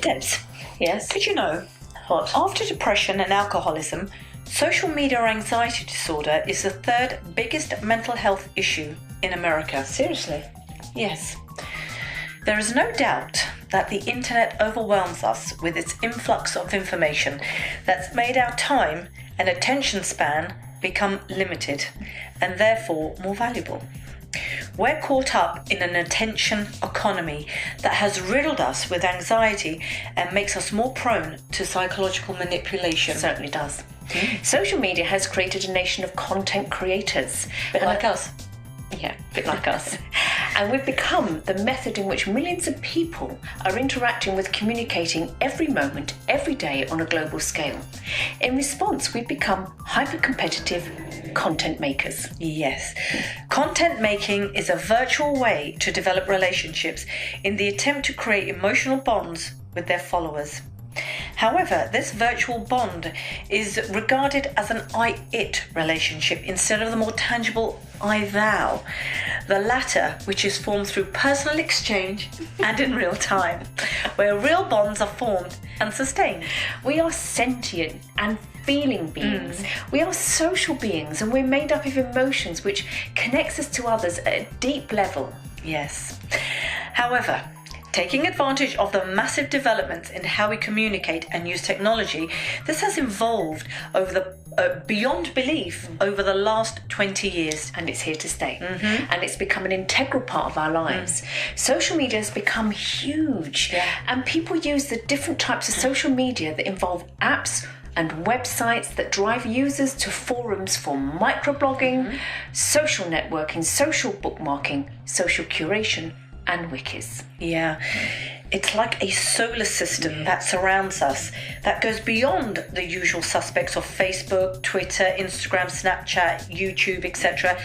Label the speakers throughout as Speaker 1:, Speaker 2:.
Speaker 1: Debs,
Speaker 2: Yes.
Speaker 1: did you know,
Speaker 2: What?
Speaker 1: after depression and alcoholism, social media anxiety disorder is the third biggest mental health issue in America?
Speaker 2: Seriously?
Speaker 1: Yes. There is no doubt that the internet overwhelms us with its influx of information that's made our time and attention span become limited and therefore more valuable. We're caught up in an attention economy that has riddled us with anxiety and makes us more prone to psychological manipulation.
Speaker 2: It certainly does. Social media has created a nation of content creators.
Speaker 1: A bit like us.
Speaker 2: Yeah, a bit like us. And we've become the method in which millions of people are interacting with communicating every moment, every day on a global scale. In response, we've become hyper-competitive content makers.
Speaker 1: Yes. Content making is a virtual way to develop relationships in the attempt to create emotional bonds with their followers. However, this virtual bond is regarded as an I-it relationship instead of the more tangible I-thou. The latter, which is formed through personal exchange and in real time, where real bonds are formed and sustained.
Speaker 2: We are sentient and feeling beings. We are social beings, and we're made up of emotions which connects us to others at a deep level.
Speaker 1: Yes. However, taking advantage of the massive developments in how we communicate and use technology, this has evolved over the beyond belief over the last 20 years.
Speaker 2: And it's here to stay. And it's become an integral part of our lives. Social media has become huge. And people use the different types of social media that involve apps and websites that drive users to forums for microblogging, social networking, social bookmarking, social curation, and wikis.
Speaker 1: Yeah, it's like a solar system that surrounds us, that goes beyond the usual suspects of Facebook, Twitter, Instagram, Snapchat, YouTube, etc.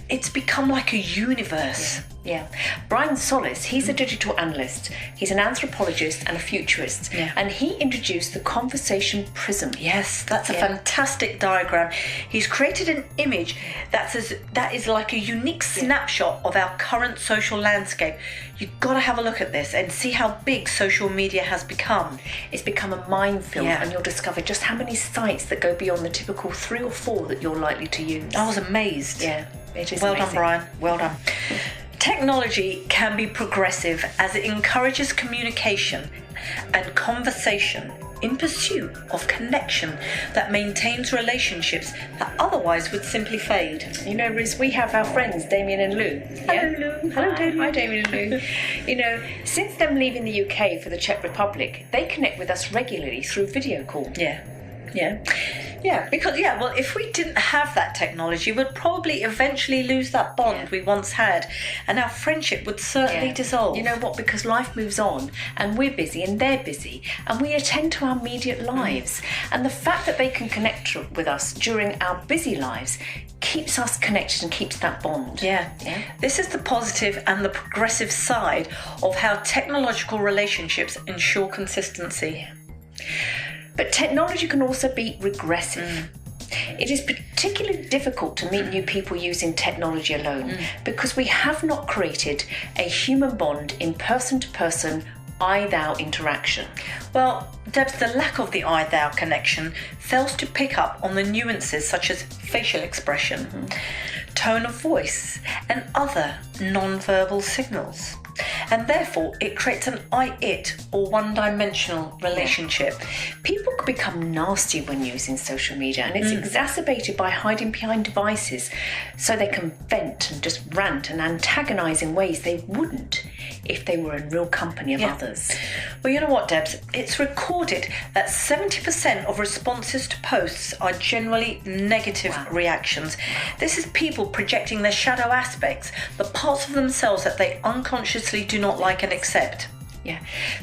Speaker 1: It's become like a universe.
Speaker 2: Yeah. Brian SOLIS, he's a digital analyst. He's an anthropologist and a futurist. And he introduced the conversation PRISM.
Speaker 1: Yes, that's a fantastic diagram. He's created an image that is like a unique snapshot of our current social landscape. You've got to have a look at this and see how big social media has become.
Speaker 2: It's become a minefield, and you'll discover just how many sites that go beyond the typical 3 or 4 that you're likely to use.
Speaker 1: I was amazed.
Speaker 2: Yeah, it is
Speaker 1: Well
Speaker 2: amazing.
Speaker 1: done, Brian. Well done. Technology can be progressive as it encourages communication and conversation in pursuit of connection that maintains relationships that otherwise would simply fade.
Speaker 2: You know, Riz, we have our friends, Damien and Lou.
Speaker 1: Hello, Lou.
Speaker 2: Hello, Damien. Hi, Damien and Lou. You know, since them leaving the UK for the Czech Republic, they connect with us regularly through video call.
Speaker 1: Yeah, because if we didn't have that technology, we'd probably eventually lose that bond we once had, and our friendship would certainly dissolve.
Speaker 2: You know what? Because life moves on, and we're busy, and they're busy, and we attend to our immediate lives. And the fact that they can connect with us during our busy lives keeps us connected and keeps that bond.
Speaker 1: Yeah. This is the positive and the progressive side of how technological relationships ensure consistency.
Speaker 2: But technology can also be regressive. It is particularly difficult to meet new people using technology alone because we have not created a human bond in person-to-person I-thou interaction.
Speaker 1: Well, Debs, the lack of the I-thou connection fails to pick up on the nuances such as facial expression, tone of voice, and other non-verbal signals. And therefore, it creates an I-it or one-dimensional relationship.
Speaker 2: People can become nasty when using social media, and it's exacerbated by hiding behind devices so they can vent and just rant and antagonise in ways they wouldn't if they were in real company of others.
Speaker 1: Well, you know what, Debs? It's recorded that 70% of responses to posts are generally negative reactions. This is people projecting their shadow aspects, the parts of themselves that they unconsciously do not like and accept.
Speaker 2: Yeah.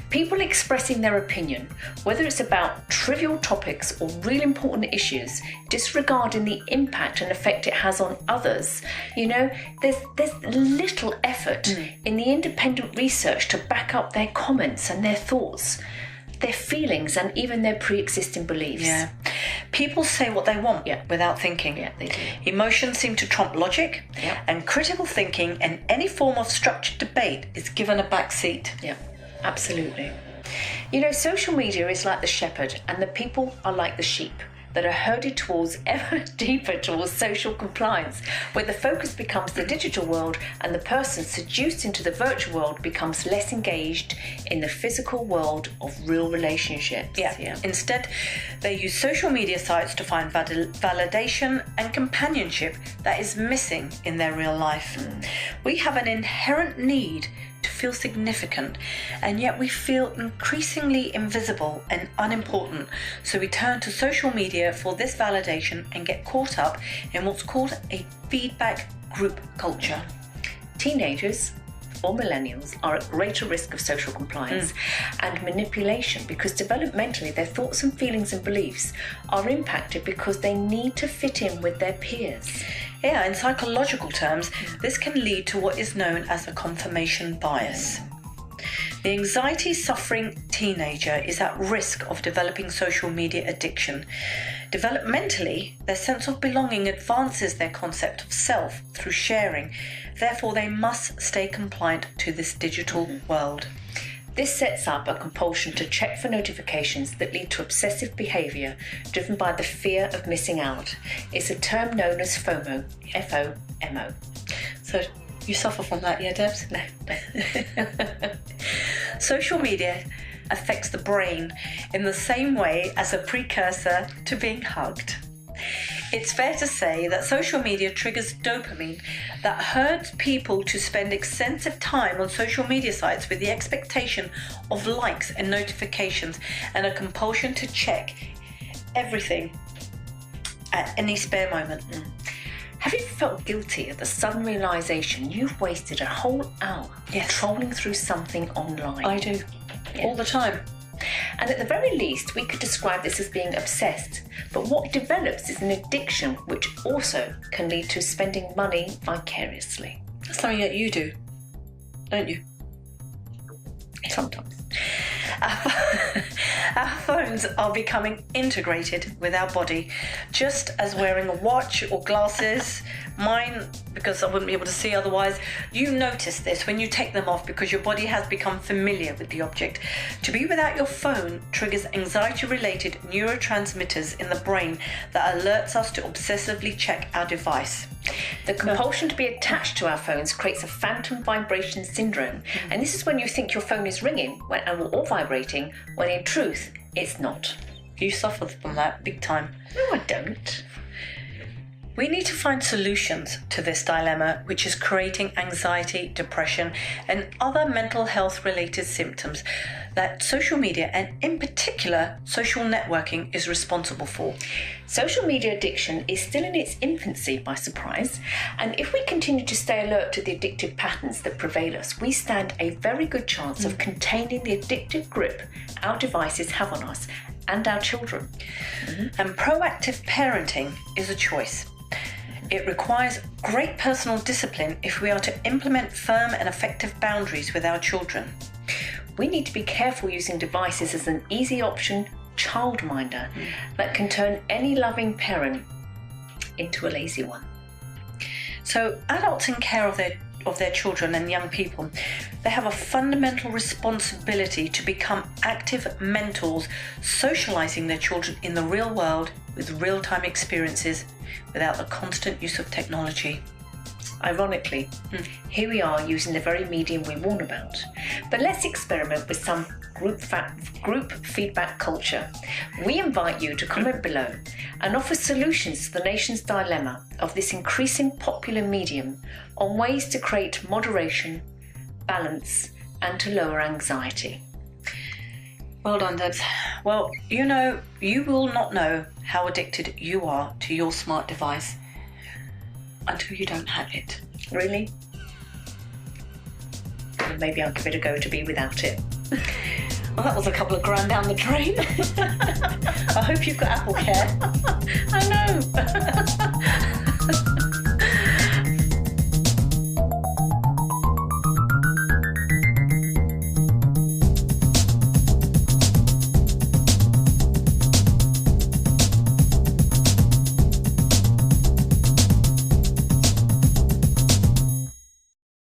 Speaker 2: People expressing their opinion, whether it's about trivial topics or real important issues, disregarding the impact and effect it has on others. You know, there's little effort in the independent research to back up their comments and their thoughts, their feelings, and even their pre-existing beliefs.
Speaker 1: Yeah. People say what they want without thinking.
Speaker 2: Yeah, they do.
Speaker 1: Emotions seem to trump logic, and critical thinking and any form of structured debate is given a back seat.
Speaker 2: Yeah, absolutely. Social media is like the shepherd and the people are like the sheep that are herded towards ever deeper towards social compliance, where the focus becomes the digital world and the person seduced into the virtual world becomes less engaged in the physical world of real relationships.
Speaker 1: Yeah. Instead, they use social media sites to find validation and companionship that is missing in their real life. We have an inherent need to feel significant, and yet we feel increasingly invisible and unimportant, so we turn to social media for this validation and get caught up in what's called a feedback group culture.
Speaker 2: Teenagers or millennials are at greater risk of social compliance and manipulation because developmentally their thoughts and feelings and beliefs are impacted because they need to fit in with their peers.
Speaker 1: Yeah, in psychological terms, this can lead to what is known as a confirmation bias. The anxiety-suffering teenager is at risk of developing social media addiction. Developmentally, their sense of belonging advances their concept of self through sharing. Therefore, they must stay compliant to this digital world.
Speaker 2: This sets up a compulsion to check for notifications that lead to obsessive behaviour driven by the fear of missing out. It's a term known as FOMO, F-O-M-O.
Speaker 1: So you suffer from that, yeah, Debs?
Speaker 2: No.
Speaker 1: Social media affects the brain in the same way as a precursor to being hugged. It's fair to say that social media triggers dopamine that herds people to spend extensive time on social media sites with the expectation of likes and notifications and a compulsion to check everything at any spare moment.
Speaker 2: Have you felt guilty at the sudden realisation you've wasted a whole hour trolling through something online?
Speaker 1: I do. Yeah. All the time.
Speaker 2: And at the very least, we could describe this as being obsessed. But what develops is an addiction which also can lead to spending money vicariously.
Speaker 1: That's something that you do, don't you?
Speaker 2: Sometimes.
Speaker 1: Our phones are becoming integrated with our body, just as wearing a watch or glasses. Mine, because I wouldn't be able to see otherwise. You notice this when you take them off because your body has become familiar with the object. To be without your phone triggers anxiety-related neurotransmitters in the brain that alerts us to obsessively check our device.
Speaker 2: The compulsion to be attached to our phones creates a phantom vibration syndrome, and this is when you think your phone is ringing or vibrating, when in truth, it's not.
Speaker 1: You suffer from that big time.
Speaker 2: No, I don't.
Speaker 1: We need to find solutions to this dilemma, which is creating anxiety, depression, and other mental health related symptoms that social media, and in particular social networking, is responsible for.
Speaker 2: Social media addiction is still in its infancy, by surprise, and if we continue to stay alert to the addictive patterns that prevail us, we stand a very good chance of containing the addictive grip our devices have on us and our children.
Speaker 1: And proactive parenting is a choice. It requires great personal discipline if we are to implement firm and effective boundaries with our children.
Speaker 2: We need to be careful using devices as an easy option childminder that can turn any loving parent into a lazy one.
Speaker 1: So adults in care of their children and young people, they have a fundamental responsibility to become active mentors, socializing their children in the real world with real-time experiences without the constant use of technology.
Speaker 2: Ironically, here we are using the very medium we warn about. But let's experiment with some group feedback culture. We invite you to comment below and offer solutions to the nation's dilemma of this increasing popular medium on ways to create moderation, balance, and to lower anxiety.
Speaker 1: Well done, Debs. Well, you will not know how addicted you are to your smart device until you don't have it.
Speaker 2: Really? Well, maybe I'll give it a go to be without it.
Speaker 1: Well, that was a couple of grand down the drain. I hope you've got Apple Care.
Speaker 2: I know.